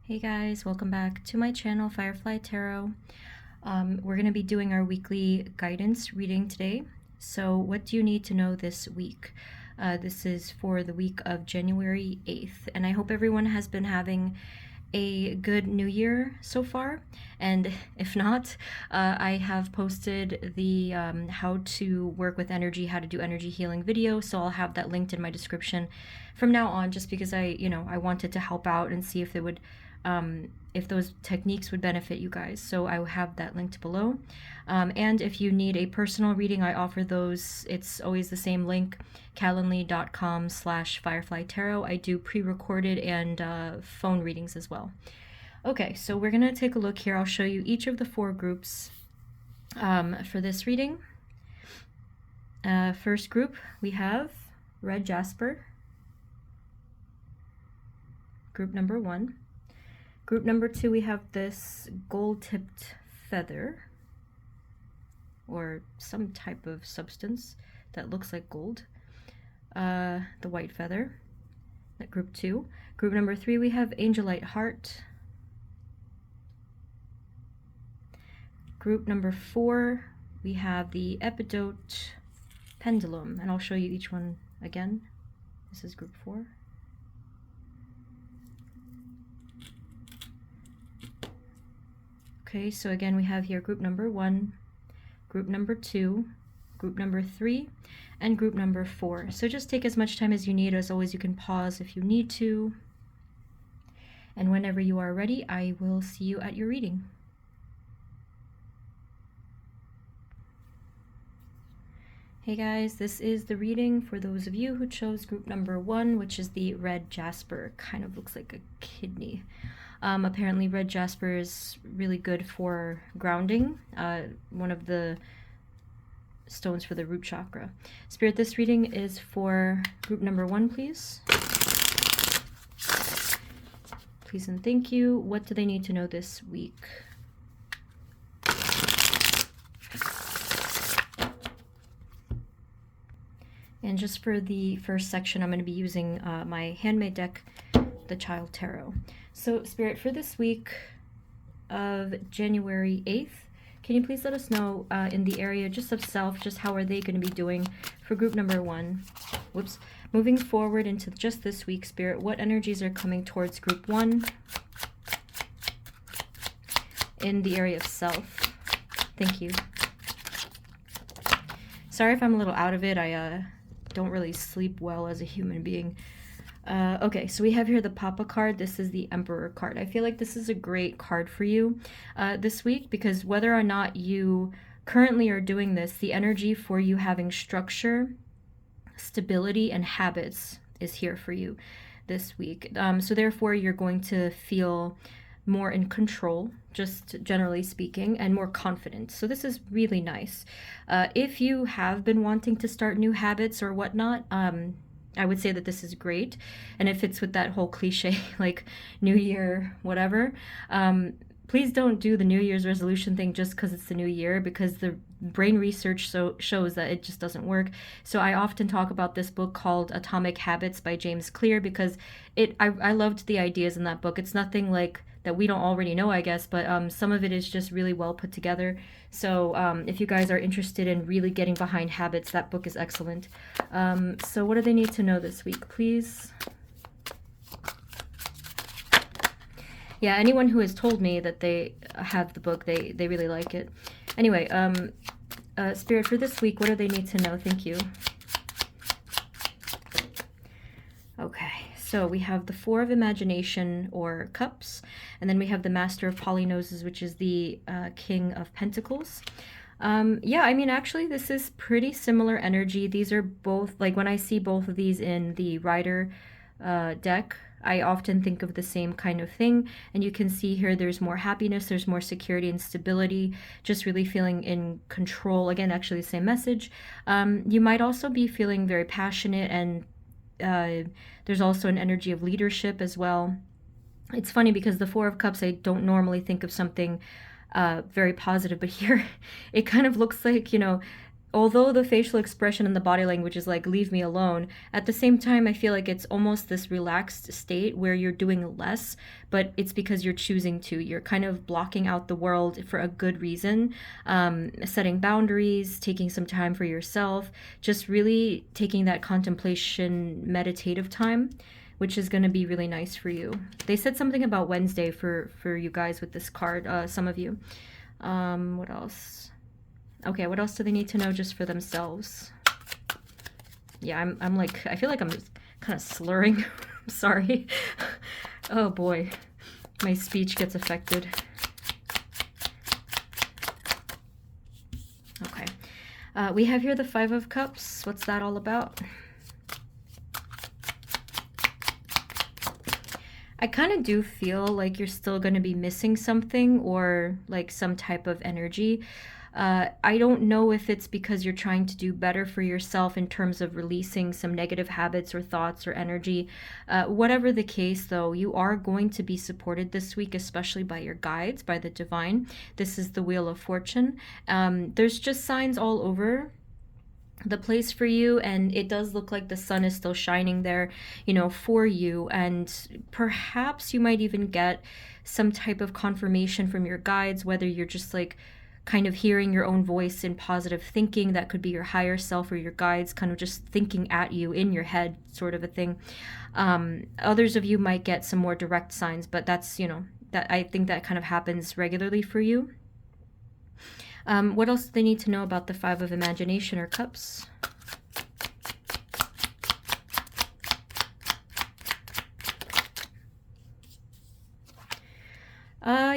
Hey guys, welcome back to my channel, Firefly Tarot. We're going to be doing our weekly guidance reading today. So what do you need to know this week? This is for the week of January 8th, and I hope everyone has been having a good new year so far, and if not, I have posted the how to work with energy, how to do energy healing video, so I'll have that linked in my description from now on, just because I wanted to help out and see if they would if those techniques would benefit you guys. So I will have that linked below. And if you need a personal reading, I offer those. It's always the same link, calendly.com/fireflytarot. I do pre-recorded and phone readings as well. Okay, so we're gonna take a look here. I'll show you each of the 4 groups for this reading. First group, we have red jasper. Group number 1. Group number 2, we have this gold-tipped feather, or some type of substance that looks like gold. The white feather. That group 2. Group number 3, we have angelite heart. Group number 4, we have the epidote pendulum, and I'll show you each one again. This is group 4. Okay, so again we have here group number 1, group number 2, group number 3, and group number 4. So just take as much time as you need. As always, you can pause if you need to. And whenever you are ready, I will see you at your reading. Hey guys, this is the reading for those of you who chose group number 1, which is the red jasper. Kind of looks like a kidney. Apparently red jasper is really good for grounding, one of the stones for the root chakra. Spirit, this reading is for group number 1, please. Please and thank you. What do they need to know this week? And just for the first section, I'm going to be using my handmade deck, the Child Tarot. So, Spirit, for this week of January 8th, can you please let us know in the area just of self, just how are they going to be doing for group number 1? Whoops. Moving forward into just this week, Spirit, what energies are coming towards group 1 in the area of self? Thank you. Sorry if I'm a little out of it. I don't really sleep well as a human being. Okay, so we have here the Papa card. This is the Emperor card. I feel like this is a great card for you this week, because whether or not you currently are doing this, the energy for you having structure, stability, and habits is here for you this week. So therefore, you're going to feel more in control, just generally speaking, and more confident. So this is really nice. If you have been wanting to start new habits or whatnot, I would say that this is great, and it fits with that whole cliche, like New Year, whatever. Please don't do the New Year's resolution thing just because it's the new year, because the brain research shows that it just doesn't work. So I often talk about this book called Atomic Habits by James Clear, because I loved the ideas in that book. It's nothing like that we don't already know, I guess, but some of it is just really well put together. So if you guys are interested in really getting behind habits, that book is excellent. So what do they need to know this week, please? Yeah, anyone who has told me that they have the book, they really like it. Anyway, Spirit, for this week, what do they need to know? Thank you. Okay. So we have the 4 of Imagination, or Cups, and then we have the Master of Polynoses, which is the King of Pentacles. Yeah, I mean, actually, this is pretty similar energy. These are both, like, when I see both of these in the Rider deck, I often think of the same kind of thing. And you can see here there's more happiness, there's more security and stability, just really feeling in control. Again, actually the same message. You might also be feeling very passionate, and there's also an energy of leadership as well. It's funny because the 4 of Cups, I don't normally think of something very positive, but here it kind of looks like, although the facial expression and the body language is like, leave me alone, at the same time, I feel like it's almost this relaxed state where you're doing less, but it's because you're choosing to. You're kind of blocking out the world for a good reason, setting boundaries, taking some time for yourself, just really taking that contemplation, meditative time, which is going to be really nice for you. They said something about Wednesday for you guys with this card, some of you. What else? Okay, what else do they need to know just for themselves? Yeah, I'm like, I feel like I'm just kind of slurring. I'm sorry. Oh boy, my speech gets affected. Okay, we have here the Five of Cups. What's that all about? I kind of do feel like you're still going to be missing something or like some type of energy. I don't know if it's because you're trying to do better for yourself in terms of releasing some negative habits or thoughts or energy. Whatever the case, though, you are going to be supported this week, especially by your guides, by the divine. This is the Wheel of Fortune. There's just signs all over the place for you, and it does look like the sun is still shining there, you know, for you, and perhaps you might even get some type of confirmation from your guides, whether you're just like kind of hearing your own voice in positive thinking. That could be your higher self or your guides kind of just thinking at you in your head, sort of a thing. Others of you might get some more direct signs, but that's, you know, that I think that kind of happens regularly for you. What else do they need to know about the Five of Imagination or Cups?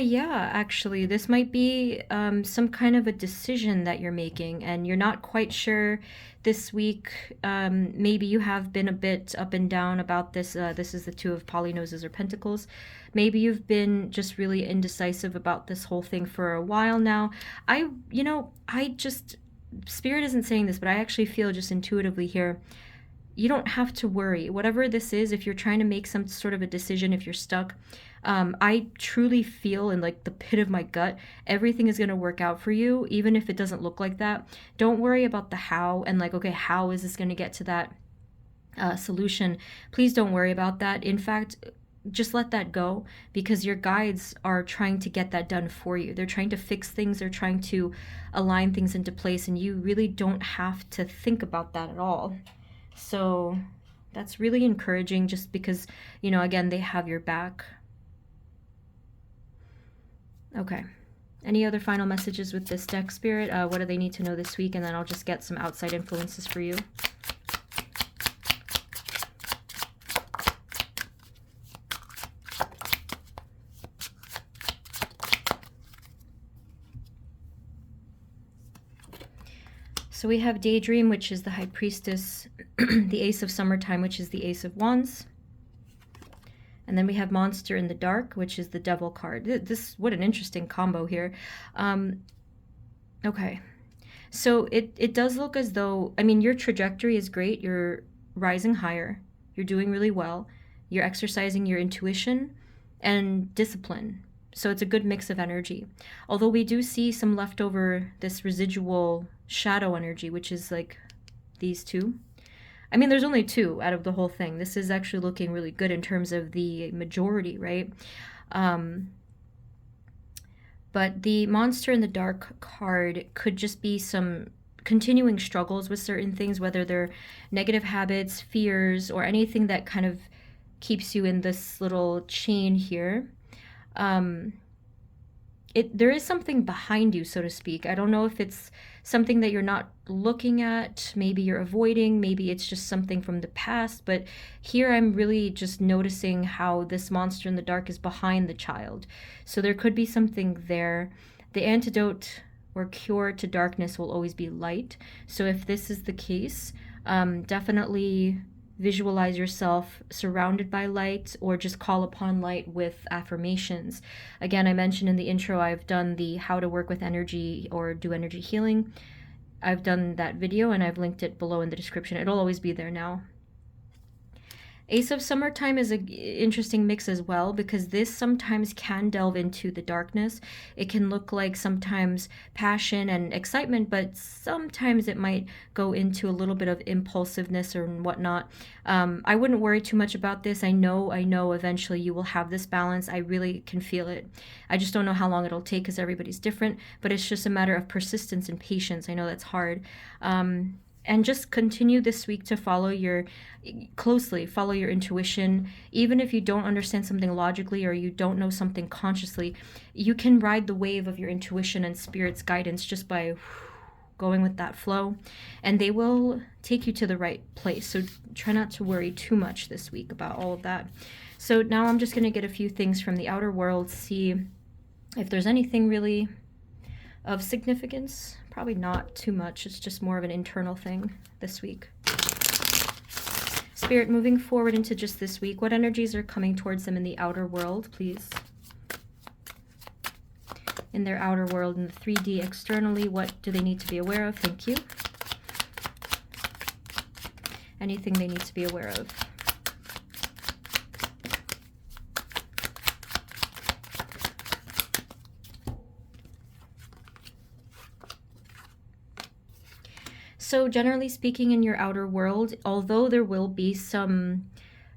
Yeah, actually, this might be some kind of a decision that you're making, and you're not quite sure this week. Maybe you have been a bit up and down about this. This is the Two of Polynoses or Pentacles. Maybe you've been just really indecisive about this whole thing for a while now. Spirit isn't saying this, but I actually feel just intuitively here, you don't have to worry. Whatever this is, if you're trying to make some sort of a decision, if you're stuck, I truly feel in like the pit of my gut, everything is going to work out for you, even if it doesn't look like that. Don't worry about the how and like, okay, how is this going to get to that solution? Please don't worry about that. In fact, just let that go, because your guides are trying to get that done for you. They're trying to fix things. They're trying to align things into place, and you really don't have to think about that at all. So that's really encouraging, just because, you know, again, they have your back. Okay. Any other final messages with this deck, Spirit? What do they need to know this week? And then I'll just get some outside influences for you. So we have Daydream, which is the High Priestess, the Ace of Summertime, which is the Ace of Wands. And then we have Monster in the Dark, which is the Devil card. What an interesting combo here. Okay. So it does look as though, I mean, your trajectory is great. You're rising higher. You're doing really well. You're exercising your intuition and discipline. So it's a good mix of energy. Although we do see some leftover, this residual shadow energy, which is like these two. I mean, there's only two out of the whole thing. This is actually looking really good in terms of the majority, right? But the Monster in the Dark card could just be some continuing struggles with certain things, whether they're negative habits, fears, or anything that kind of keeps you in this little chain here. There is something behind you, so to speak. I don't know if it's something that you're not looking at, maybe you're avoiding, maybe it's just something from the past, but here I'm really just noticing how this Monster in the Dark is behind the child. So there could be something there. The antidote or cure to darkness will always be light. So if this is the case, definitely visualize yourself surrounded by light, or just call upon light with affirmations. Again, I mentioned in the intro, I've done the how to work with energy or do energy healing. I've done that video and I've linked it below in the description. It'll always be there now. Ace of Summertime is an interesting mix as well because this sometimes can delve into the darkness. It can look like sometimes passion and excitement, but sometimes it might go into a little bit of impulsiveness or whatnot. I wouldn't worry too much about this. I know eventually you will have this balance. I really can feel it. I just don't know how long it'll take because everybody's different, but it's just a matter of persistence and patience. I know that's hard. And just continue this week to follow your intuition. Even if you don't understand something logically or you don't know something consciously, you can ride the wave of your intuition and spirit's guidance just by going with that flow, and they will take you to the right place. So try not to worry too much this week about all of that. So now I'm just going to get a few things from the outer world, see if there's anything really of significance. Probably not too much. It's just more of an internal thing this week. Spirit, moving forward into just this week, what energies are coming towards them in the outer world, please? In their outer world, in the 3D externally, what do they need to be aware of? Thank you. Anything they need to be aware of. So generally speaking, in your outer world, although there will be some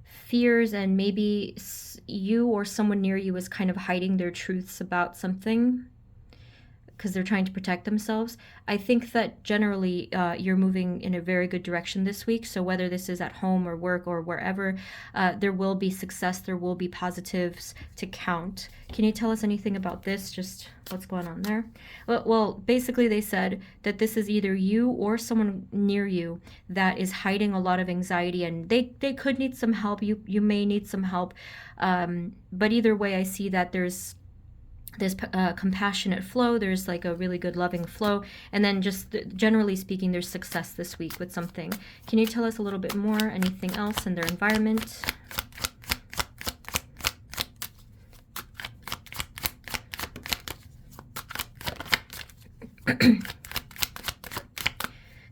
fears and maybe you or someone near you is kind of hiding their truths about something because they're trying to protect themselves, I think that generally you're moving in a very good direction this week. So whether this is at home or work or wherever, there will be success, there will be positives to count. Can you tell us anything about this? Just what's going on there? Well, basically they said that this is either you or someone near you that is hiding a lot of anxiety, and they could need some help. You may need some help. But either way, I see that there's compassionate flow, there's like a really good loving flow, and then just generally speaking there's success this week with something. Can you tell us a little bit more? Anything else in their environment?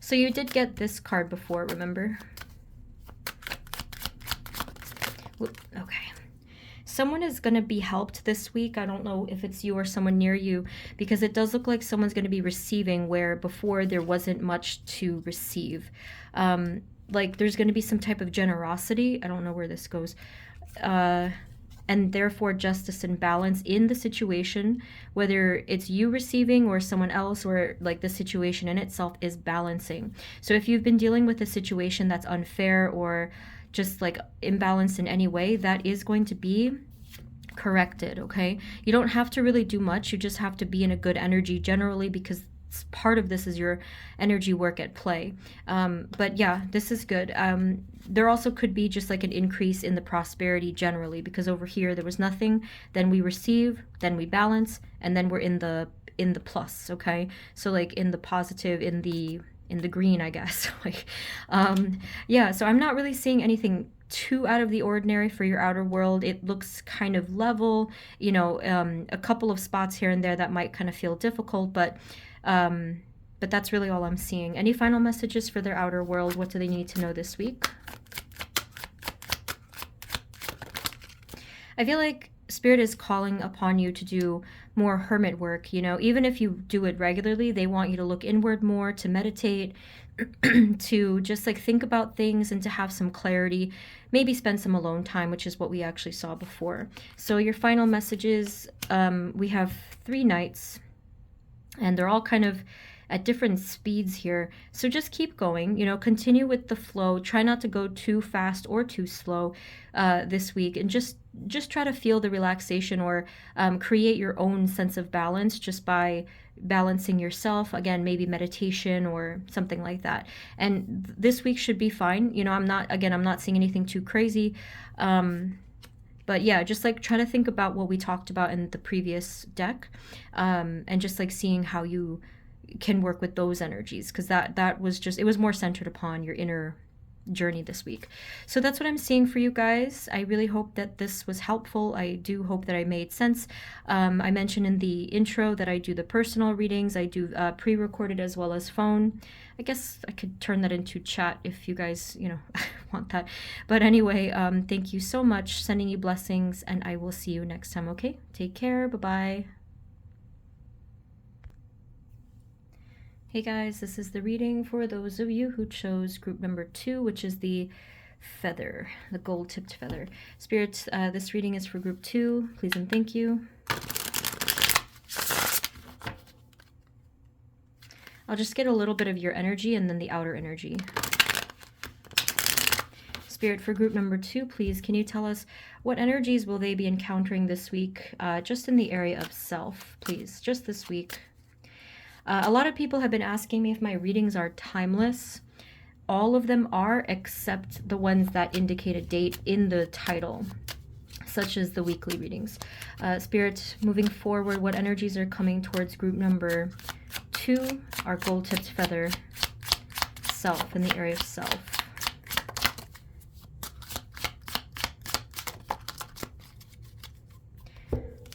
So you did get this card before, remember? Okay. Someone is going to be helped this week. I don't know if it's you or someone near you, because it does look like someone's going to be receiving where before there wasn't much to receive. Like there's going to be some type of generosity. I don't know where this goes. And therefore justice and balance in the situation, whether it's you receiving or someone else, or like the situation in itself is balancing. So if you've been dealing with a situation that's unfair or just like imbalanced in any way, that is going to be corrected, okay? You don't have to really do much. You just have to be in a good energy generally, because part of this is your energy work at play. But yeah, this is good. There also could be just like an increase in the prosperity generally, because over here there was nothing, then we receive, then we balance, and then we're in the plus, okay? So like in the positive, in the green, I guess. Like, yeah, so I'm not really seeing anything too out of the ordinary for your outer world. It looks kind of level, you know, a couple of spots here and there that might kind of feel difficult, but that's really all I'm seeing. Any final messages for their outer world? What do they need to know this week? I feel like Spirit is calling upon you to do more hermit work, you know, even if you do it regularly, they want you to look inward more, to meditate, to just like think about things and to have some clarity, maybe spend some alone time, which is what we actually saw before. So your final messages, we have 3 knights, and they're all kind of at different speeds here. So just keep going, you know, continue with the flow. Try not to go too fast or too slow this week, and just try to feel the relaxation, or create your own sense of balance just by balancing yourself. Again, maybe meditation or something like that. And this week should be fine. You know, I'm not seeing anything too crazy. But yeah, just like try to think about what we talked about in the previous deck, and just like seeing how you can work with those energies, because that was just, it was more centered upon your inner journey this week. So that's what I'm seeing for you guys. I really hope that this was helpful. I do hope that I made sense. I mentioned in the intro that I do the personal readings. I do pre-recorded as well as phone. I guess I could turn that into chat if you guys, want that. But anyway, thank you so much. Sending you blessings, and I will see you next time, okay? Take care. Bye-bye. Hey guys, this is the reading for those of you who chose group number 2, which is the feather, the gold-tipped feather. Spirits, this reading is for group 2. Please and thank you. I'll just get a little bit of your energy and then the outer energy. Spirit, for group number 2, please, can you tell us what energies will they be encountering this week, just in the area of self, please, just this week. A lot of people have been asking me if my readings are timeless. All of them are, except the ones that indicate a date in the title, such as the weekly readings. Spirit, moving forward, what energies are coming towards group number 2, our gold-tipped feather, self, in the area of self.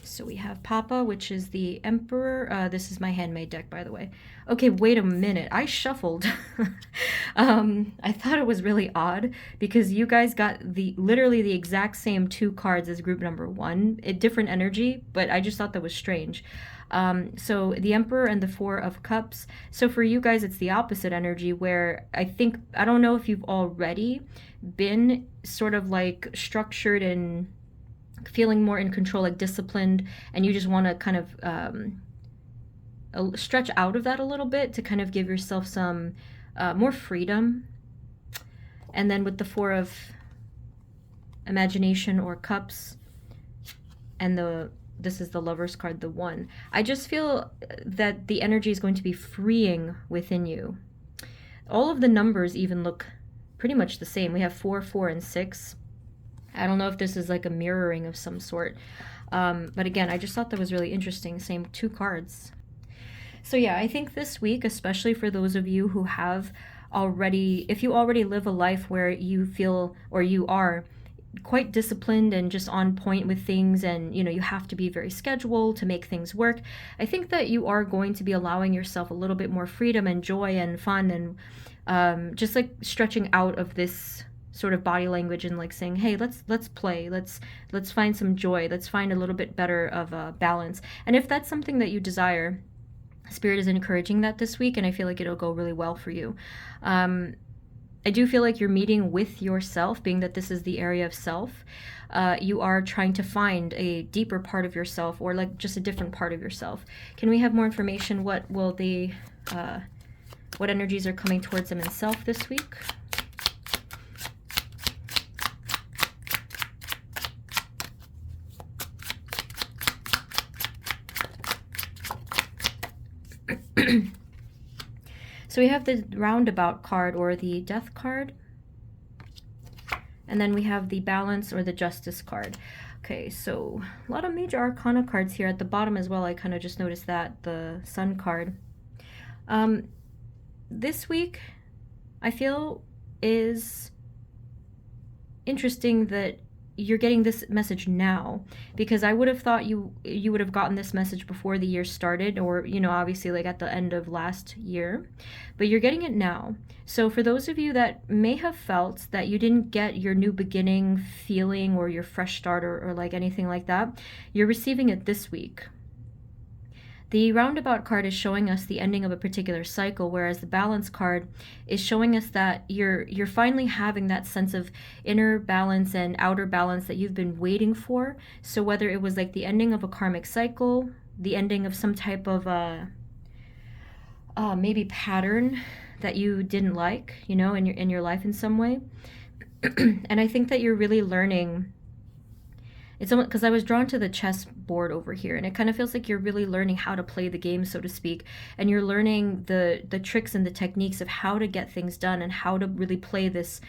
So we have Papa, which is the Emperor. This is my handmade deck, by the way. Okay, wait a minute. I shuffled. I thought it was really odd because you guys got literally the exact same 2 cards as group number 1. Different energy, but I just thought that was strange. So the Emperor and the 4 of Cups. So for you guys, it's the opposite energy where I don't know if you've already been sort of like structured and feeling more in control, like disciplined, and you just want to kind of stretch out of that a little bit to kind of give yourself some more freedom. And then with the 4 of Imagination or Cups, and this is the Lover's card, the 1. I just feel that the energy is going to be freeing within you. All of the numbers even look pretty much the same. We have 4, 4, and 6. I don't know if this is like a mirroring of some sort. But again, I just thought that was really interesting. Same 2 cards. So yeah, I think this week, especially for those of you who have if you already live a life where you feel, or you are quite disciplined and just on point with things, and you have to be very scheduled to make things work, I think that you are going to be allowing yourself a little bit more freedom and joy and fun, and just like stretching out of this sort of body language and like saying, hey, let's play, let's find some joy, let's find a little bit better of a balance. And if that's something that you desire, Spirit is encouraging that this week, and I feel like it'll go really well for you. I do feel like you're meeting with yourself, being that this is the area of self. You are trying to find a deeper part of yourself, or like just a different part of yourself. Can we have more information? What energies are coming towards them in self this week? So we have the Roundabout card, or the Death card. And then we have the Balance or the Justice card. Okay, so a lot of major arcana cards here at the bottom as well. I kind of just noticed that, the Sun card. This week, I feel, is interesting that you're getting this message now, because I would have thought you would have gotten this message before the year started, or obviously like at the end of last year, but you're getting it now. So for those of you that may have felt that you didn't get your new beginning feeling or your fresh start, or like anything like that, you're receiving it this week. The Roundabout card is showing us the ending of a particular cycle, whereas the Balance card is showing us that you're finally having that sense of inner balance and outer balance that you've been waiting for. So whether it was like the ending of a karmic cycle, the ending of some type of maybe pattern that you didn't like, in your life in some way. And I think that you're really learning. It's almost because I was drawn to the chess board over here, and it kind of feels like you're really learning how to play the game, so to speak, and you're learning the tricks and the techniques of how to get things done and how to really play this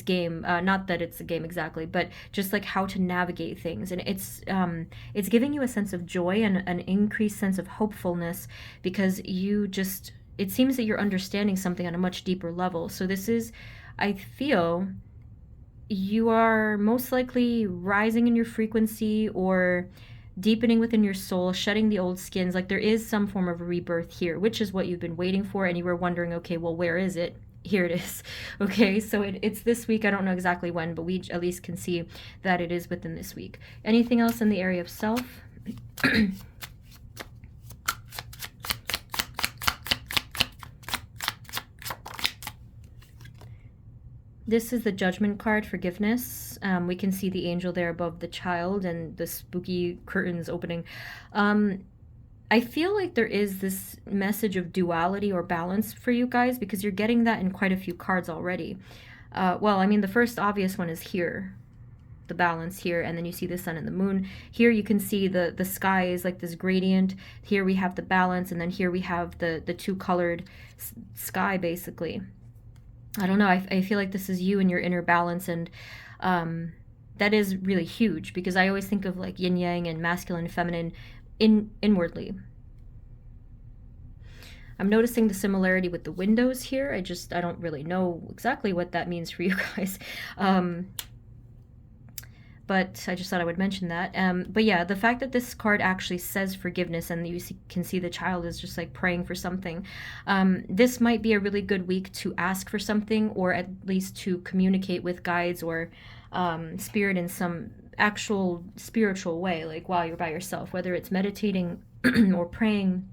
game. Not that it's a game exactly, but just like how to navigate things. And it's giving you a sense of joy and an increased sense of hopefulness, because it seems that you're understanding something on a much deeper level. So this is I feel you are most likely rising in your frequency or deepening within your soul, shedding the old skins. Like there is some form of rebirth here, which is what you've been waiting for, and you were wondering, okay, well, where is it? Here it is. Okay, so it's this week. I don't know exactly when, but we at least can see that it is within this week. Anything else in the area of self? This is the Judgment card, forgiveness. We can see the angel there above the child and the spooky curtains opening. I feel like there is this message of duality or balance for you guys because you're getting that in quite a few cards already. Well, I mean, the first obvious one is here, the balance here, and then you see the sun and the moon. Here you can see the sky is like this gradient. Here we have the balance, and then here we have the two-colored sky, basically. I don't know, I feel like this is you and your inner balance, and that is really huge because I always think of like yin yang and masculine and feminine inwardly. I'm noticing the similarity with the windows here. I don't really know exactly what that means for you guys. But I just thought I would mention that. But yeah, the fact that this card actually says forgiveness and can see the child is just like praying for something. This might be a really good week to ask for something, or at least to communicate with guides or spirit in some actual spiritual way, like while you're by yourself, whether it's meditating or praying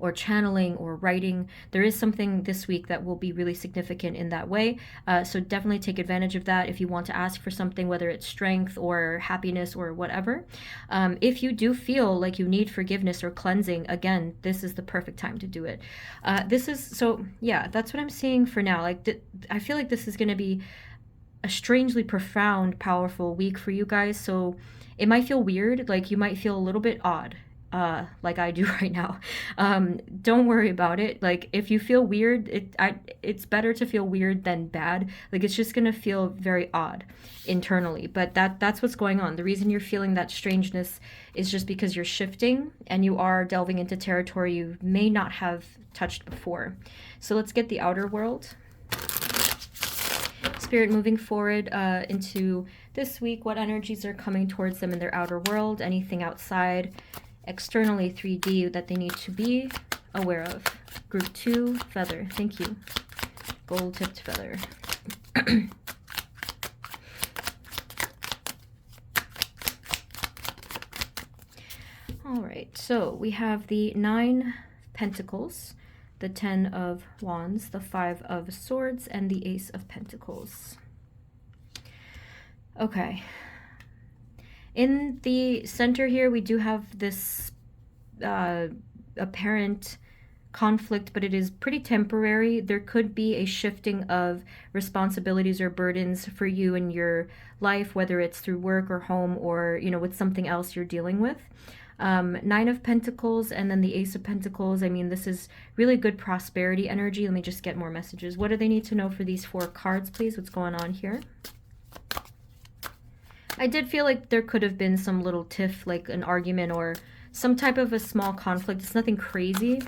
or channeling or writing. There is something this week that will be really significant in that way. So definitely take advantage of that if you want to ask for something, whether it's strength or happiness or whatever. If you do feel like you need forgiveness or cleansing, again, this is the perfect time to do it. Yeah, that's what I'm seeing for now. Like, I feel like this is going to be a strangely profound, powerful week for you guys. So it might feel weird, like you might feel a little bit odd, like I do right now. Don't worry about it. Like if you feel weird, it's better to feel weird than bad. Like it's just gonna feel very odd internally, but that's what's going on. The reason you're feeling that strangeness is just because you're shifting and you are delving into territory you may not have touched before. So let's get the outer world. Spirit moving forward into this week, what energies are coming towards them in their outer world, anything outside, externally 3D that they need to be aware of. Group 2, feather, thank you. Gold tipped feather. All right, so we have the 9 Pentacles, the 10 of Wands, the 5 of Swords, and the Ace of Pentacles. Okay. In the center here, we do have this apparent conflict, but it is pretty temporary. There could be a shifting of responsibilities or burdens for you in your life, whether it's through work or home or, you know, with something else you're dealing with. 9 of Pentacles and then the Ace of Pentacles. I mean, this is really good prosperity energy. Let me just get more messages. What do they need to know for these 4 cards, please? What's going on here? I did feel like there could have been some little tiff, like an argument or some type of a small conflict. It's nothing crazy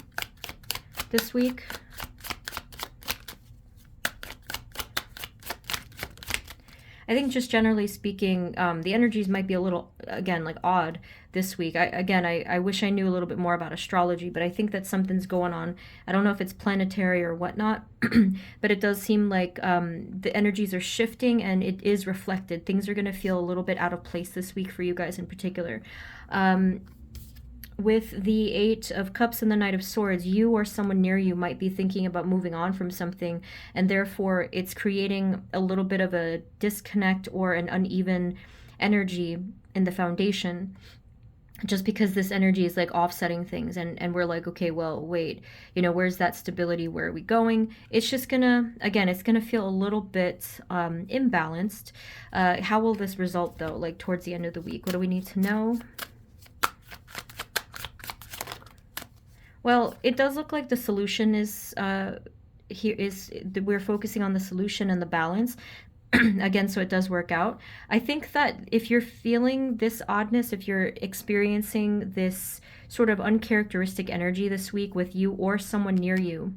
this week. I think just generally speaking, the energies might be a little, again, like odd this week. I wish I knew a little bit more about astrology, but I think that something's going on. I don't know if it's planetary or whatnot, but it does seem like the energies are shifting and it is reflected. Things are going to feel a little bit out of place this week for you guys in particular. With the 8 of Cups and the Knight of Swords, you or someone near you might be thinking about moving on from something, and therefore it's creating a little bit of a disconnect or an uneven energy in the foundation, just because this energy is like offsetting things, and we're like, okay, well, wait, you know, where's that stability? Where are we going? It's just gonna, again, it's gonna feel a little bit imbalanced. How will this result, though, like towards the end of the week? What do we need to know? Well, it does look like the solution is we're focusing on the solution and the balance. Again, so it does work out. I think that if you're feeling this oddness, if you're experiencing this sort of uncharacteristic energy this week with you or someone near you,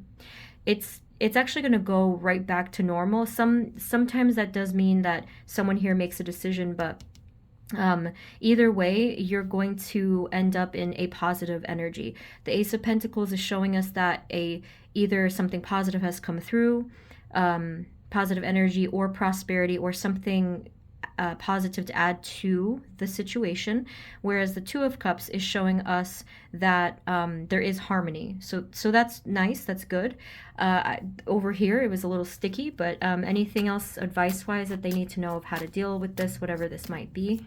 it's it's actually going to go right back to normal. Sometimes that does mean that someone here makes a decision, but either way, you're going to end up in a positive energy. The Ace of Pentacles is showing us that either something positive has come through, positive energy or prosperity, or something positive to add to the situation, whereas the Two of Cups is showing us that there is harmony. So that's nice, that's good. Over here it was a little sticky, but anything else advice-wise that they need to know of how to deal with this, whatever this might be?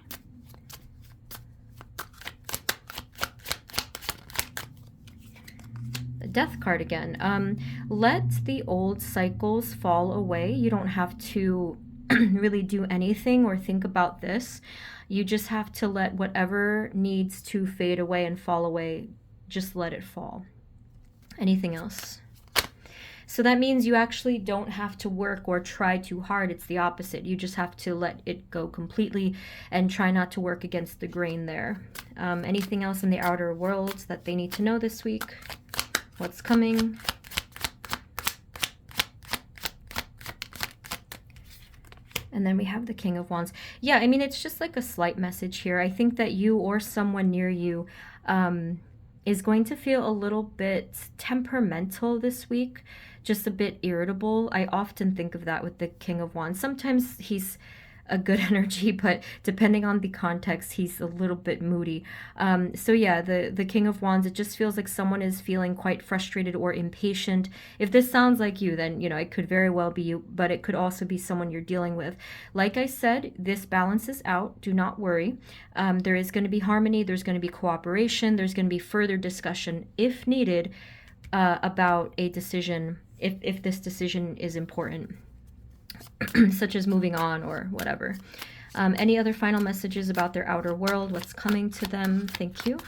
The Death card again. Let the old cycles fall away. You don't have to really do anything or think about this. You just have to let whatever needs to fade away and fall away, just let it fall. Anything else? So that means you actually don't have to work or try too hard. It's the opposite. You just have to let it go completely and try not to work against the grain there. Anything else in the outer world that they need to know this week? What's coming? And then we have the King of Wands. Yeah, I mean, it's just like a slight message here. I think that you or someone near you is going to feel a little bit temperamental this week, just a bit irritable. I often think of that with the King of Wands. Sometimes he's a good energy, but depending on the context, he's a little bit moody. So yeah, the King of Wands, it just feels like someone is feeling quite frustrated or impatient. If this sounds like you, then, you know, it could very well be you, but it could also be someone you're dealing with. Like I said, this balances out. Do not worry. There is going to be harmony. There's going to be cooperation. There's going to be further discussion, if needed, about a decision, if this decision is important. Such as moving on or whatever. Any other final messages about their outer world? What's coming to them? Thank you.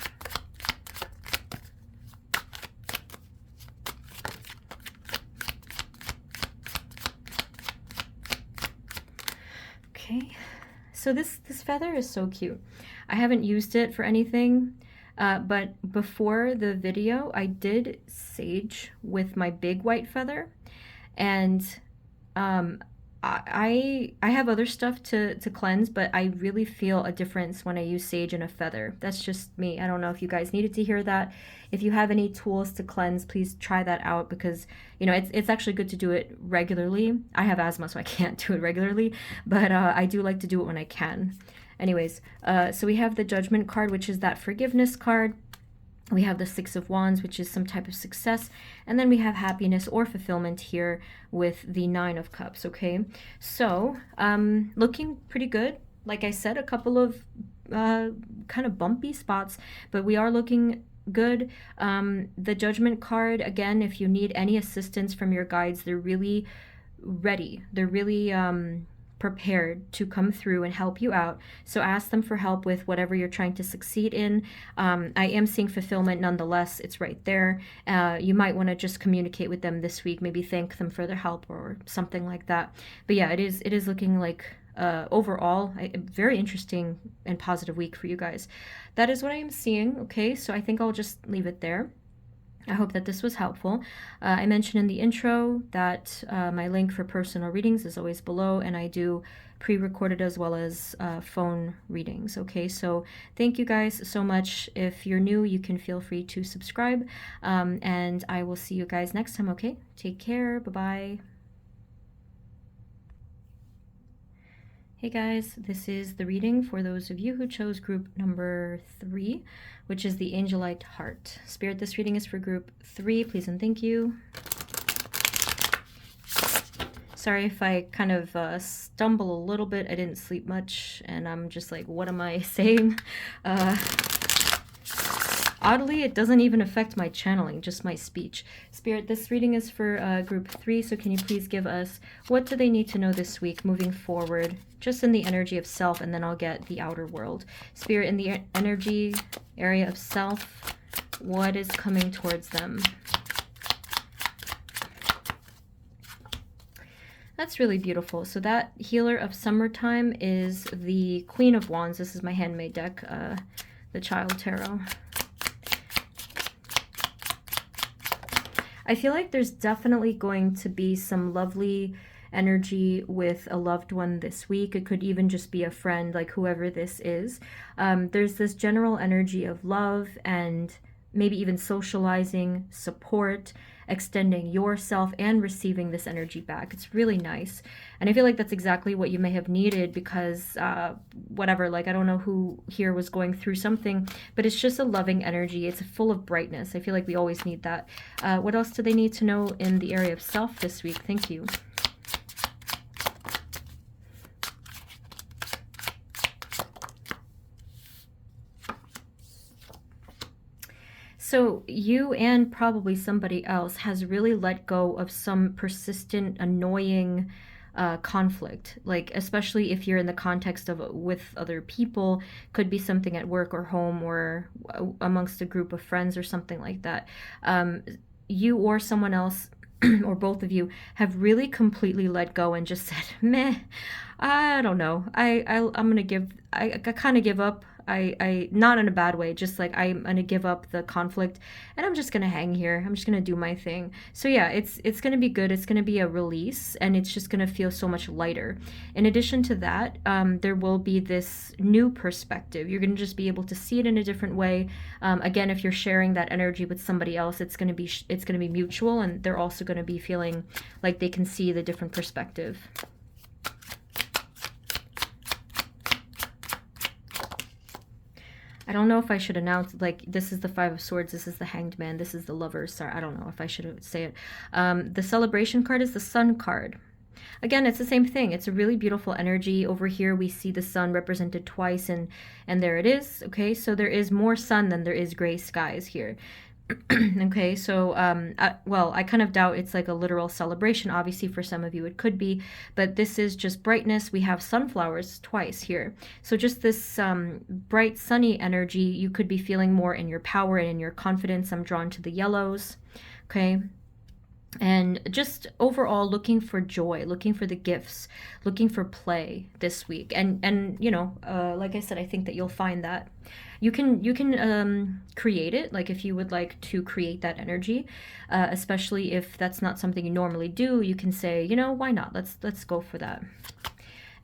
Okay. So this feather is so cute. I haven't used it for anything, but before the video, I did sage with my big white feather, and I have other stuff to cleanse, but I really feel a difference when I use sage and a feather. That's just me. I don't know if you guys needed to hear that. If you have any tools to cleanse, please try that out, because, you know, it's actually good to do it regularly. I have asthma, so I can't do it regularly, but I do like to do it when I can. Anyways, so we have the Judgment card, which is that forgiveness card. We have the Six of Wands, which is some type of success. And then we have happiness or fulfillment here with the Nine of Cups, okay? So, looking pretty good. Like I said, a couple of kind of bumpy spots, but we are looking good. The Judgment card, again, if you need any assistance from your guides, they're really ready. They're really prepared to come through and help you out. So ask them for help with whatever you're trying to succeed in. I am seeing fulfillment nonetheless. It's right there. You might want to just communicate with them this week, maybe thank them for their help or something like that. But yeah, it is looking like overall a very interesting and positive week for you guys. That is what I am seeing. Okay, so I think I'll just leave it there. I hope that this was helpful. I mentioned in the intro that my link for personal readings is always below, and I do pre-recorded as well as phone readings. Okay, so thank you guys so much. If you're new, you can feel free to subscribe, and I will see you guys next time. Okay, take care. Bye-bye. Hey guys, this is the reading for those of you who chose group number 3, which is the Angelite Heart. Spirit, this reading is for group 3, please and thank you. Sorry if I kind of stumble a little bit. I didn't sleep much, and I'm just like, what am I saying? Oddly, it doesn't even affect my channeling, just my speech. Spirit, this reading is for group 3, so can you please give us what do they need to know this week moving forward, just in the energy of self, and then I'll get the outer world. Spirit, in the energy area of self, what is coming towards them? That's really beautiful. So that Healer of Summertime is the Queen of Wands. This is my handmade deck, the Child Tarot. I feel like there's definitely going to be some lovely energy with a loved one this week. It could even just be a friend, like whoever this is. There's this general energy of love and maybe even socializing, support, extending yourself and receiving this energy back. It's really nice. And I feel like that's exactly what you may have needed because, whatever, like, I don't know who here was going through something, but it's just a loving energy. It's full of brightness. I feel like we always need that. What else do they need to know in the area of self this week? Thank you. So you and probably somebody else has really let go of some persistent, annoying conflict. Like especially if you're in the context of with other people, could be something at work or home or amongst a group of friends or something like that. You or someone else or both of you have really completely let go and just said, meh, I don't know. I'm gonna give. I kind of give up. I not in a bad way. Just like I'm gonna give up the conflict, and I'm just gonna hang here. I'm just gonna do my thing. So yeah, it's gonna be good. It's gonna be a release, and it's just gonna feel so much lighter. In addition to that, there will be this new perspective. You're gonna just be able to see it in a different way. Again, if you're sharing that energy with somebody else, it's gonna be mutual, and they're also gonna be feeling like they can see the different perspective. I don't know if I should announce, like, this is the Five of Swords, this is the Hanged Man, this is the Lovers. Sorry, I don't know if I should say it. The Celebration card is the Sun card. Again, it's the same thing. It's a really beautiful energy. Over here, we see the sun represented twice, and there it is. Okay, so there is more sun than there is gray skies here. Okay, so well, I kind of doubt it's like a literal celebration. Obviously for some of you it could be, but this is just brightness. We have sunflowers twice here, so just this bright sunny energy. You could be feeling more in your power and in your confidence. I'm drawn to the yellows. Okay, and just overall looking for joy, looking for the gifts, looking for play this week. And you know, like I said, I think that you'll find that you can create it, like if you would like to create that energy, especially if that's not something you normally do. You can say, you know, why not, let's go for that.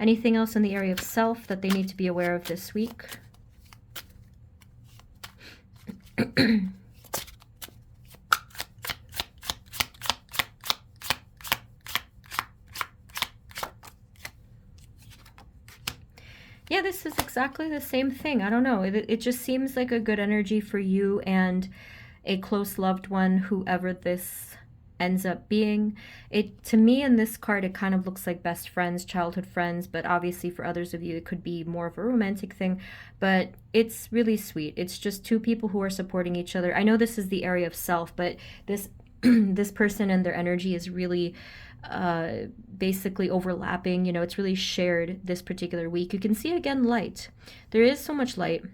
Anything else in the area of self that they need to be aware of this week? Yeah, this is exactly the same thing. I don't know. It just seems like a good energy for you and a close loved one, whoever this ends up being. It, to me, in this card, it kind of looks like best friends, childhood friends, but obviously for others of you, it could be more of a romantic thing, but it's really sweet. It's just two people who are supporting each other. I know this is the area of self, but this this person and their energy is really basically overlapping. You know, it's really shared this particular week. You can see again light. There is so much light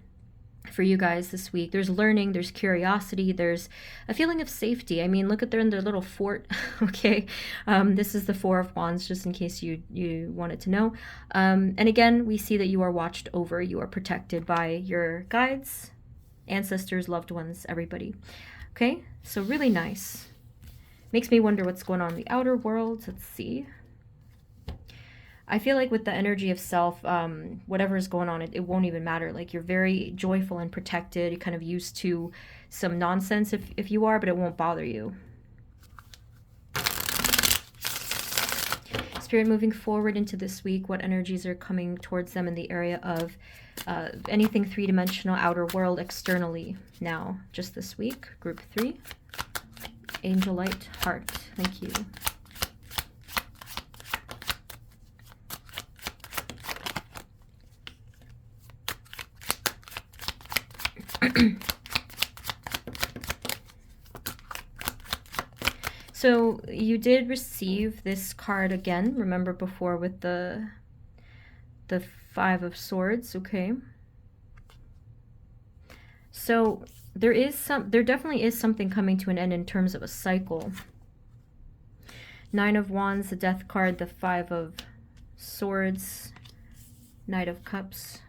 for you guys this week. There's learning, there's curiosity, there's a feeling of safety. I mean, look at they're in their little fort. Okay, this is the Four of Wands, just in case you wanted to know. And again, we see that you are watched over, you are protected by your guides, ancestors, loved ones, everybody. Okay, so really nice. Makes me wonder what's going on in the outer world. Let's see. I feel like with the energy of self, whatever is going on, it won't even matter. Like, you're very joyful and protected. You're kind of used to some nonsense if you are, but it won't bother you. Spirit, moving forward into this week, what energies are coming towards them in the area of anything three-dimensional, outer world, externally now, just this week? Group 3. Angelite heart. Thank you. So you did receive this card again. Remember before with the Five of Swords, okay? So there definitely is something coming to an end in terms of a cycle. Nine of Wands, the Death card, the Five of Swords, Knight of Cups,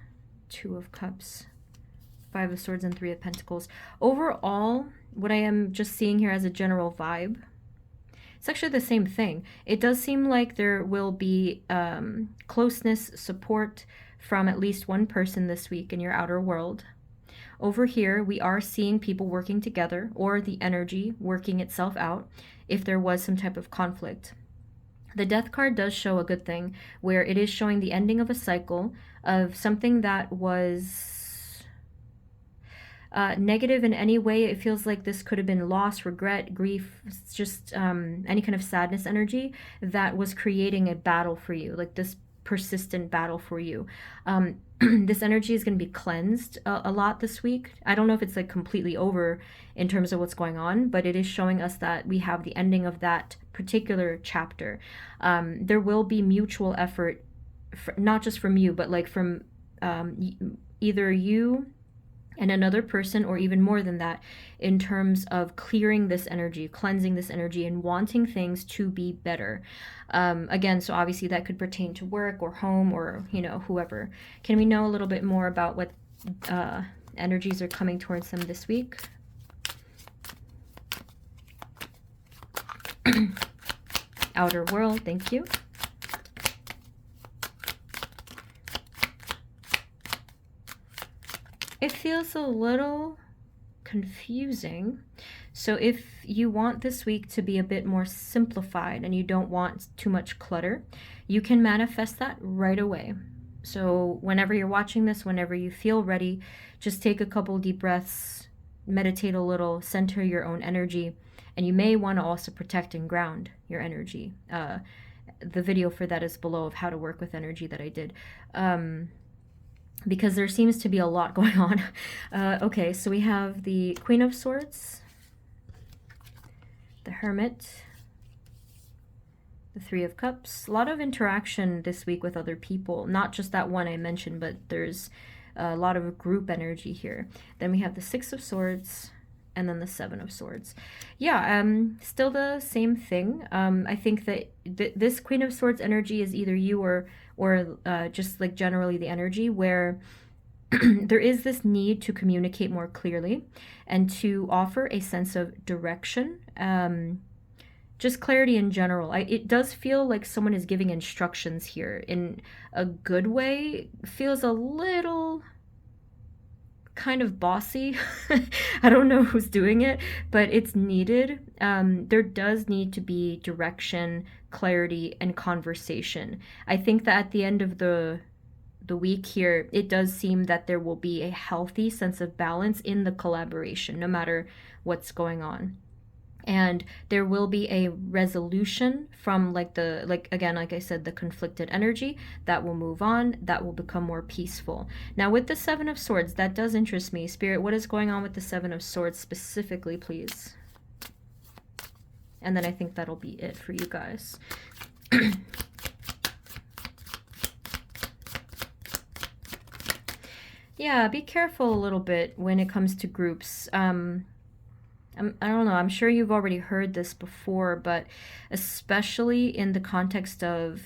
Two of Cups, Five of Swords, and Three of Pentacles. Overall, what I am just seeing here as a general vibe, It's actually the same thing. It does seem like there will be closeness, support from at least one person this week in your outer world. Over here, we are seeing people working together, or the energy working itself out if there was some type of conflict. The Death card does show a good thing, where it is showing the ending of a cycle of something that was negative in any way. It feels like this could have been loss, regret, grief, just any kind of sadness energy that was creating a battle for you, like this persistent battle for you. This energy is going to be cleansed a lot this week. I don't know if it's like completely over in terms of what's going on, but it is showing us that we have the ending of that particular chapter. There will be mutual effort, not just from you, but like from either you and another person, or even more than that, in terms of clearing this energy, cleansing this energy, and wanting things to be better. Again, so obviously that could pertain to work or home or, you know, whoever. Can we know a little bit more about what energies are coming towards them this week? Outer world, thank you. It feels a little confusing. So if you want this week to be a bit more simplified and you don't want too much clutter, you can manifest that right away. So whenever you're watching this, whenever you feel ready, just take a couple deep breaths, meditate a little, center your own energy, and you may want to also protect and ground your energy. The video for that is below, of how to work with energy, that I did. Because there seems to be a lot going on. Okay, so we have the Queen of Swords, the Hermit, the Three of Cups. A lot of interaction this week with other people, not just that one I mentioned, but there's a lot of group energy here. Then we have the Six of Swords, and then the Seven of Swords. Yeah, still the same thing. I think that this Queen of Swords energy is either you or just like generally the energy where there is this need to communicate more clearly and to offer a sense of direction, just clarity in general. It does feel like someone is giving instructions here in a good way. Feels a little kind of bossy. I don't know who's doing it, but it's needed. There does need to be direction, clarity, and conversation. I think that at the end of the week here, it does seem that there will be a healthy sense of balance in the collaboration, no matter what's going on. And there will be a resolution from like again, like I said, the conflicted energy that will move on, that will become more peaceful. Now with the Seven of Swords, that does interest me. Spirit, what is going on with the Seven of Swords specifically, please? And then I think that'll be it for you guys. Yeah, be careful a little bit when it comes to groups. I don't know, I'm sure you've already heard this before, but especially in the context of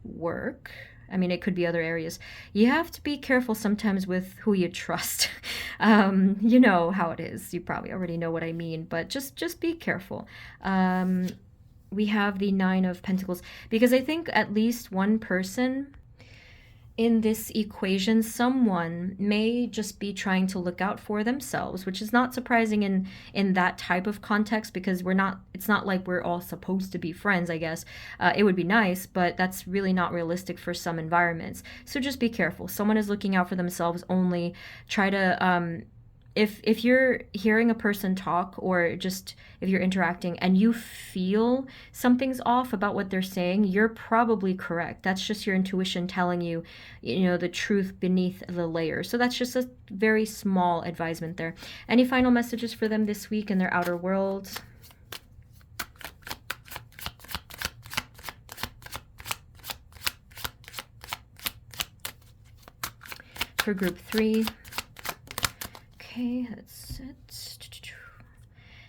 work, I mean, it could be other areas, you have to be careful sometimes with who you trust. You know how it is. You probably already know what I mean, but just be careful. We have the Nine of Pentacles, because I think at least one person in this equation, someone may just be trying to look out for themselves, which is not surprising in that type of context, because it's not like we're all supposed to be friends, I guess. It would be nice, but that's really not realistic for some environments. So just be careful. Someone is looking out for themselves only. Try to, if you're hearing a person talk, or just if you're interacting and you feel something's off about what they're saying, you're probably correct. That's just your intuition telling you, you know, the truth beneath the layer. So that's just a very small advisement there. Any final messages for them this week in their outer world? For group 3. Okay, that's it.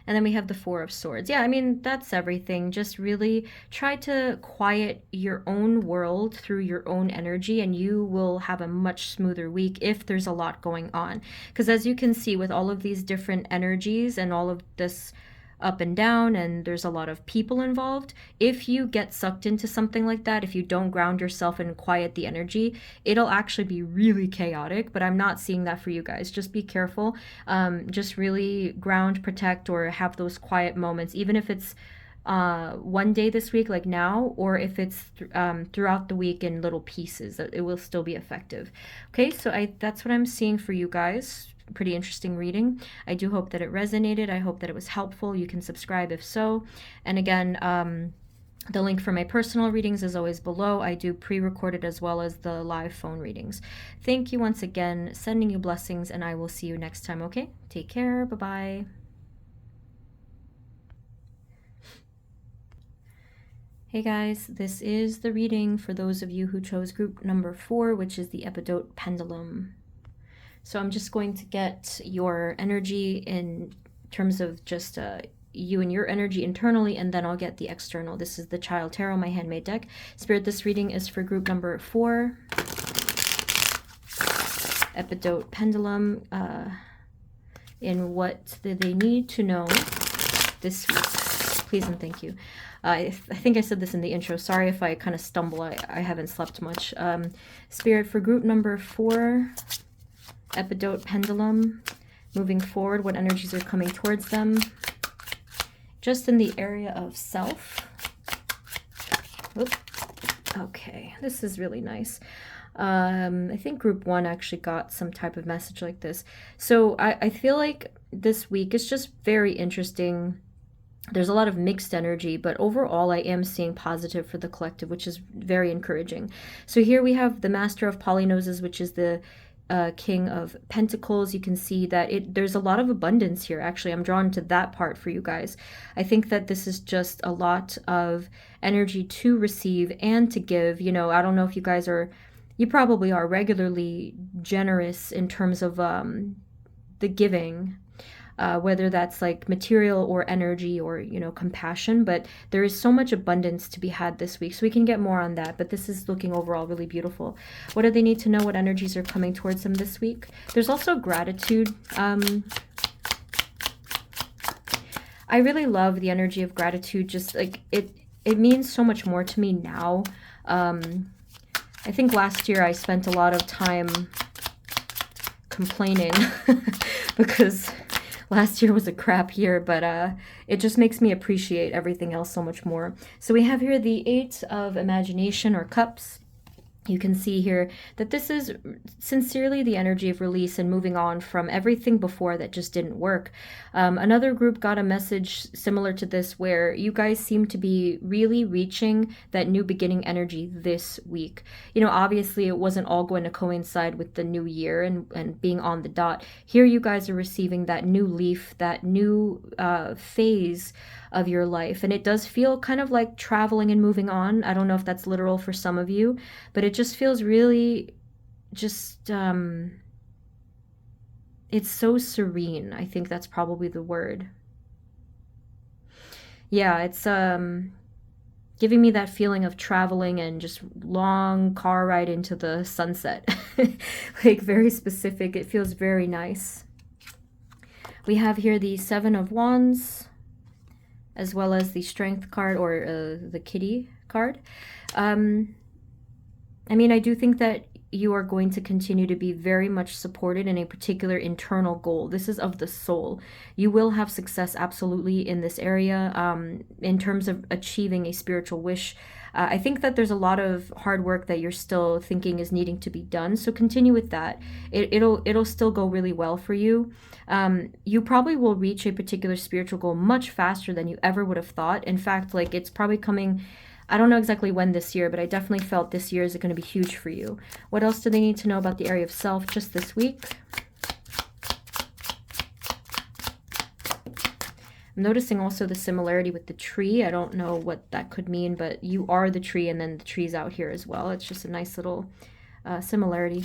And then we have the Four of Swords. Yeah, I mean, that's everything. Just really try to quiet your own world through your own energy, and you will have a much smoother week if there's a lot going on. Because as you can see, with all of these different energies and all of this up and down and there's a lot of people involved. If you get sucked into something like that, if you don't ground yourself and quiet the energy, it'll actually be really chaotic. But I'm not seeing that for you guys. Just be careful. Just really ground, protect, or have those quiet moments, even if it's one day this week like now, or if it's throughout the week in little pieces, it will still be effective. Okay, so that's what I'm seeing for you guys. Pretty interesting reading. I do hope that it resonated. I hope that it was helpful. You can subscribe if so. And again, the link for my personal readings is always below. I do pre-recorded as well as the live phone readings. Thank you once again. Sending you blessings, and I will see you next time, okay? Take care. Bye-bye. Hey guys, this is the reading for those of you who chose group number 4, which is the epidote pendulum. So I'm just going to get your energy in terms of just you and your energy internally, and then I'll get the external. This is the Child Tarot, my handmade deck. Spirit, this reading is for group number 4, epidote pendulum, in what they need to know this week. Please and thank you. I think I said this in the intro. Sorry if I kind of stumble. I haven't slept much. Spirit, for group number 4, epidote pendulum, moving forward, what energies are coming towards them? Just in the area of self. Oop. Okay, this is really nice. I think group 1 actually got some type of message like this. So I feel like this week is just very interesting. There's a lot of mixed energy, but overall I am seeing positive for the collective, which is very encouraging. So here we have the Master of Polynoses, which is the King of Pentacles. You can see that there's a lot of abundance here. Actually, I'm drawn to that part for you guys. I think that this is just a lot of energy to receive and to give. You know, I don't know if you guys you probably are regularly generous in terms of the giving. Whether that's like material or energy or, you know, compassion, but there is so much abundance to be had this week. So we can get more on that, but this is looking overall really beautiful. What do they need to know? What energies are coming towards them this week? There's also gratitude. I really love the energy of gratitude. Just like it means so much more to me now. I think last year I spent a lot of time complaining because last year was a crap year, but it just makes me appreciate everything else so much more. So we have here the 8 of Imagination or Cups. You can see here that this is sincerely the energy of release and moving on from everything before that just didn't work. Another group got a message similar to this where you guys seem to be really reaching that new beginning energy this week. You know, obviously it wasn't all going to coincide with the new year and being on the dot. Here you guys are receiving that new leaf, that new phase of your life. And it does feel kind of like traveling and moving on. I don't know if that's literal for some of you, but it just feels really just, it's so serene. I think that's probably the word. Yeah, it's giving me that feeling of traveling and just long car ride into the sunset. Like very specific. It feels very nice. We have here the 7 of Wands, as well as the Strength card, or the Kitty card. I mean, I do think that you are going to continue to be very much supported in a particular internal goal. This is of the soul. You will have success absolutely in this area in terms of achieving a spiritual wish. I think that there's a lot of hard work that you're still thinking is needing to be done. So continue with that. It'll still go really well for you. You probably will reach a particular spiritual goal much faster than you ever would have thought. In fact, like it's probably coming, I don't know exactly when this year, but I definitely felt this year is going to be huge for you. What else do they need to know about the area of self just this week? I'm noticing also the similarity with the tree. I don't know what that could mean, but you are the tree, and then the tree's out here as well. It's just a nice little similarity.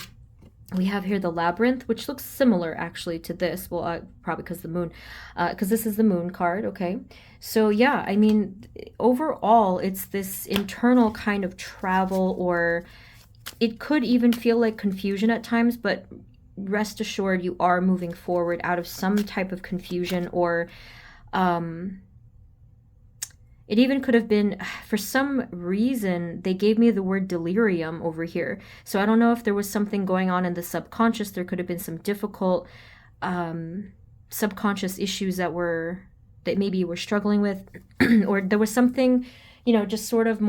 We have here the Labyrinth, which looks similar actually to this. Well, probably because the moon, because this is the moon card. Okay. So yeah, I mean, overall, it's this internal kind of travel, or it could even feel like confusion at times, but rest assured you are moving forward out of some type of confusion or It even could have been, for some reason, they gave me the word delirium over here. So I don't know if there was something going on in the subconscious. There could have been some difficult subconscious issues that maybe you were struggling with, or there was something, just sort of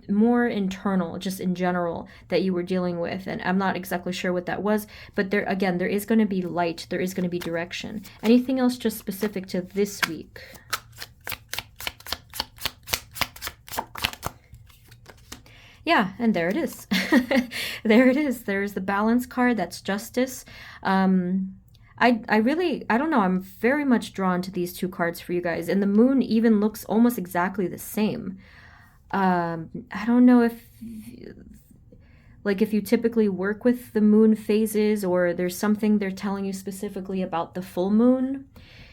more internal, just in general, that you were dealing with. And I'm not exactly sure what that was, but there is going to be light, there is going to be direction. Anything else just specific to this week? Yeah, and there it is. There it is. There's the balance card. That's justice. I don't know. I'm very much drawn to these two cards for you guys. And the moon even looks almost exactly the same. I don't know if you typically work with the moon phases, or there's something they're telling you specifically about the full moon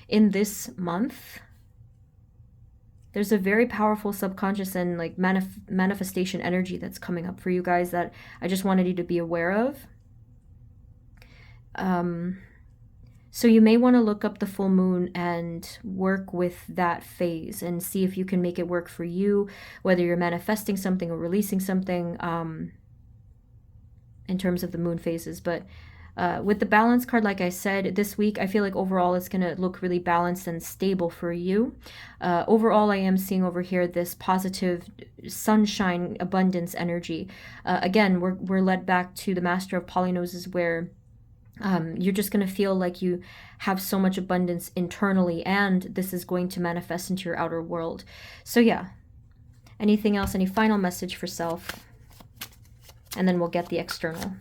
in this month. There's a very powerful subconscious and like manifestation energy that's coming up for you guys that I just wanted you to be aware of. So you may want to look up the full moon and work with that phase and see if you can make it work for you, whether you're manifesting something or releasing something in terms of the moon phases. But with the balance card, like I said, this week, I feel like overall it's going to look really balanced and stable for you. Overall, I am seeing over here this positive sunshine, abundance energy. Again, we're led back to the Master of Polynoses, where you're just going to feel like you have so much abundance internally, and this is going to manifest into your outer world. So yeah, anything else, any final message for self? And then we'll get the external.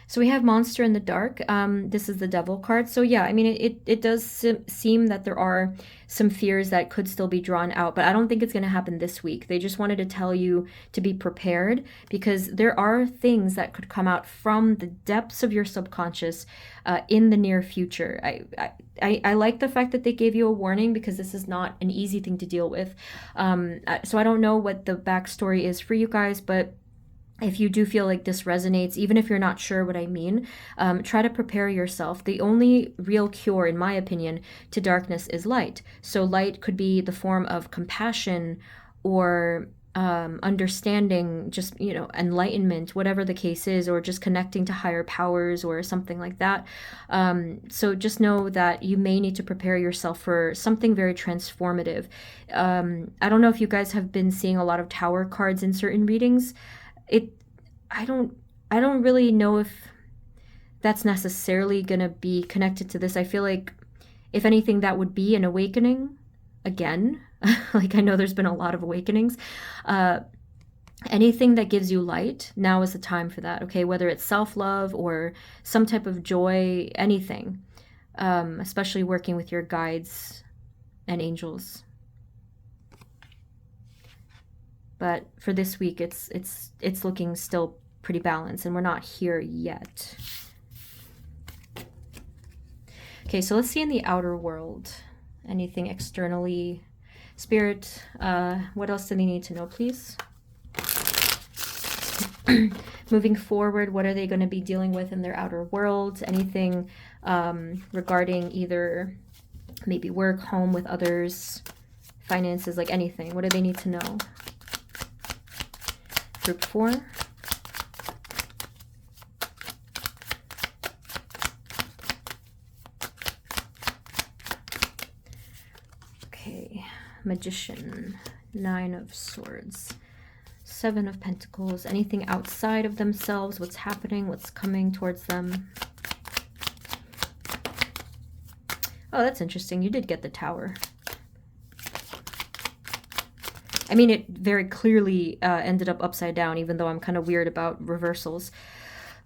So we have Monster in the Dark. This is the Devil card. So yeah, I mean, it does seem that there are some fears that could still be drawn out, but I don't think it's going to happen this week. They just wanted to tell you to be prepared, because there are things that could come out from the depths of your subconscious in the near future. I like the fact that they gave you a warning, because this is not an easy thing to deal with. So I don't know what the backstory is for you guys, but if you do feel like this resonates, even if you're not sure what I mean, try to prepare yourself. The only real cure, in my opinion, to darkness is light. So light could be the form of compassion or understanding, just, enlightenment, whatever the case is, or just connecting to higher powers or something like that. So just know that you may need to prepare yourself for something very transformative. I don't know if you guys have been seeing a lot of Tower cards in certain readings. I don't really know if that's necessarily going to be connected to this. I feel like, if anything, that would be an awakening again. Like, I know there's been a lot of awakenings. Anything that gives you light, now is the time for that, okay? Whether it's self-love or some type of joy, anything. Especially working with your guides and angels. But for this week, it's looking still pretty balanced, and we're not here yet. Okay, so let's see in the outer world. Anything externally? Spirit, what else do they need to know, please? Moving forward, what are they going to be dealing with in their outer world? Anything regarding either maybe work, home with others, finances, like anything. What do they need to know? Group 4. Okay, Magician, 9 of Swords, 7 of Pentacles. Anything outside of themselves, what's happening, what's coming towards them. Oh, that's interesting. You did get the Tower. I mean, it very clearly ended up upside down, even though I'm kind of weird about reversals.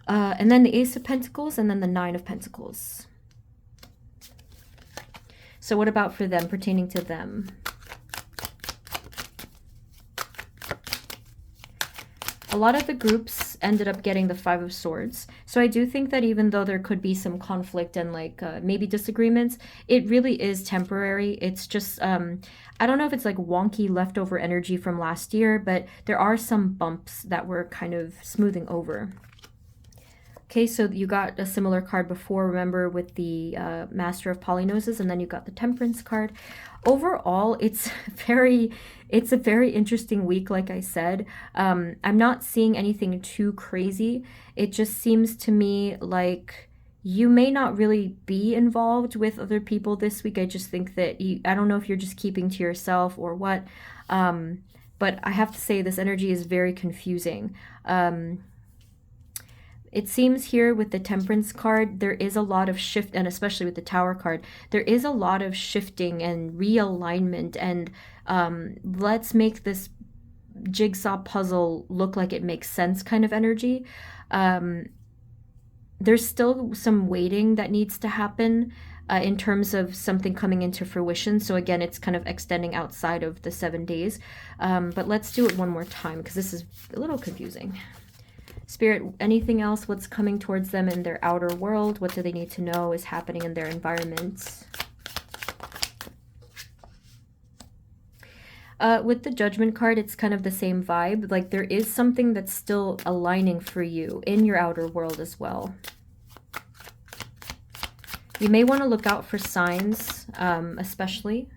And then the Ace of Pentacles, and then the 9 of Pentacles. So what about for them, pertaining to them? A lot of the groups ended up getting the 5 of Swords. So I do think that even though there could be some conflict and maybe disagreements, it really is temporary. It's just, I don't know if it's like wonky leftover energy from last year, but there are some bumps that we're kind of smoothing over. Okay, so you got a similar card before, remember, with the Master of Polynoses, and then you got the Temperance card. Overall, it's a very interesting week, like I said. I'm not seeing anything too crazy. It just seems to me like you may not really be involved with other people this week. I just think that I don't know if you're just keeping to yourself or what. But I have to say this energy is very confusing. It seems here with the Temperance card, there is a lot of shift, and especially with the Tower card, there is a lot of shifting and realignment, and let's make this jigsaw puzzle look like it makes sense kind of energy. There's still some waiting that needs to happen in terms of something coming into fruition. So again, it's kind of extending outside of the 7 days. But let's do it one more time because this is a little confusing. Spirit, anything else? What's coming towards them in their outer world? What do they need to know is happening in their environments? With the Judgment card, it's kind of the same vibe. Like there is something that's still aligning for you in your outer world as well. You may want to look out for signs, especially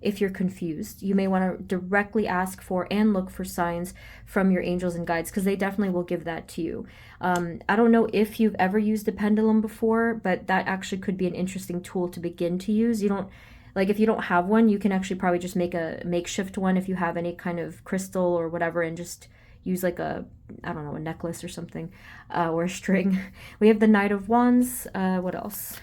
if you're confused. You may want to directly ask for and look for signs from your angels and guides because they definitely will give that to you. I don't know if you've ever used a pendulum before, but that actually could be an interesting tool to begin to use. You don't, like if you don't have one, you can actually probably just make a makeshift one if you have any kind of crystal or whatever and just use like a, I don't know, a necklace or something, or a string. We have the Knight of Wands. What else?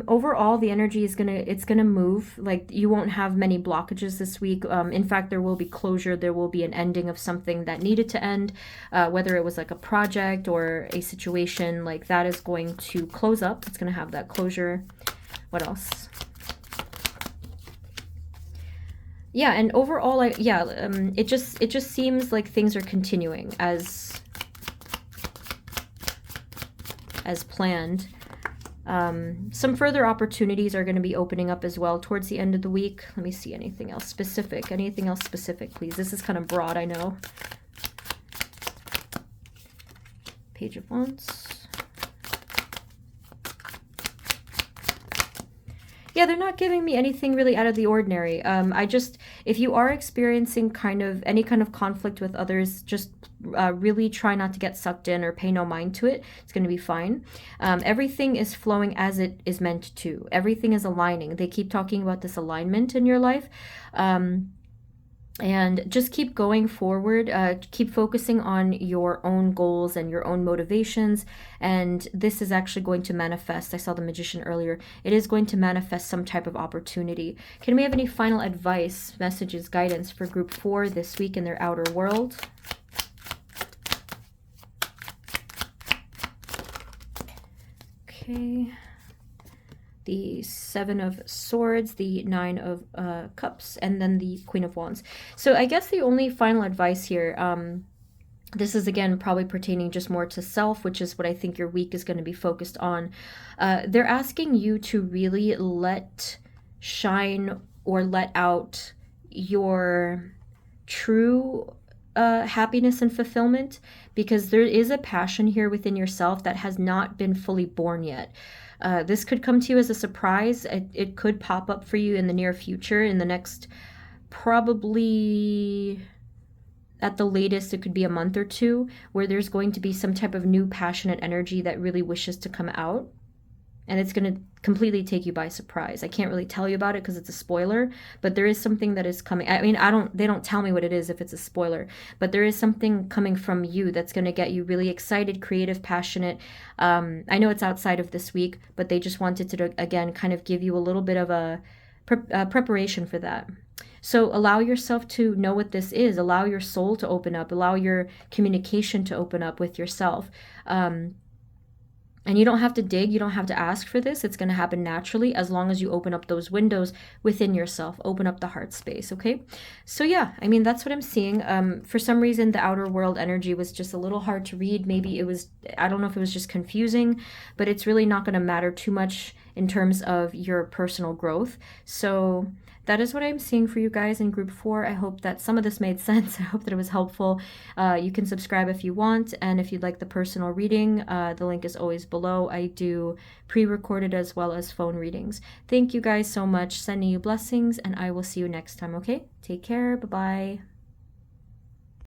Overall, the energy is it's gonna move. Like you won't have many blockages this week. In fact, there will be closure. There will be an ending of something that needed to end, whether it was like a project or a situation. Like that is going to close up. It's gonna have that closure. What else? Yeah, and overall, it just seems like things are continuing as planned. Some further opportunities are going to be opening up as well towards the end of the week. Let me see anything else specific. Anything else specific, please? This is kind of broad, I know. Page of Wands. Yeah, they're not giving me anything really out of the ordinary. If you are experiencing any kind of conflict with others, just really try not to get sucked in or pay no mind to it. It's going to be fine. Everything is flowing as it is meant to. Everything is aligning. They keep talking about this alignment in your life. And just keep going forward, keep focusing on your own goals and your own motivations, and this is actually going to manifest. I saw the Magician earlier. It is going to manifest some type of opportunity. Can we have any final advice, messages, guidance for group 4 this week in their outer world? Okay. The 7 of Swords, the 9 of Cups, and then the Queen of Wands. So I guess the only final advice here, this is again probably pertaining just more to self, which is what I think your week is going to be focused on. They're asking you to really let shine or let out your true happiness and fulfillment, because there is a passion here within yourself that has not been fully born yet. This could come to you as a surprise. It could pop up for you in the near future, in the next, probably at the latest, it could be a month or two, where there's going to be some type of new passionate energy that really wishes to come out. And it's going to completely take you by surprise. I can't really tell you about it because it's a spoiler, but there is something that is coming. I mean, they don't tell me what it is if it's a spoiler, but there is something coming from you that's going to get you really excited, creative, passionate. I know it's outside of this week, but they just wanted to, again, kind of give you a little bit of a preparation for that. So allow yourself to know what this is. Allow your soul to open up. Allow your communication to open up with yourself. And you don't have to dig, you don't have to ask for this. It's going to happen naturally as long as you open up those windows within yourself, open up the heart space, okay? So yeah, I mean, that's what I'm seeing. For some reason, the outer world energy was just a little hard to read. Maybe it was, I don't know if it was just confusing, but it's really not going to matter too much in terms of your personal growth. So that is what I'm seeing for you guys in group 4. I hope that some of this made sense. I hope that it was helpful. You can subscribe if you want, and if you'd like the personal reading, the link is always below. I do pre-recorded as well as phone readings. Thank you guys so much. Sending you blessings, and I will see you next time, okay? Take care. Bye-bye.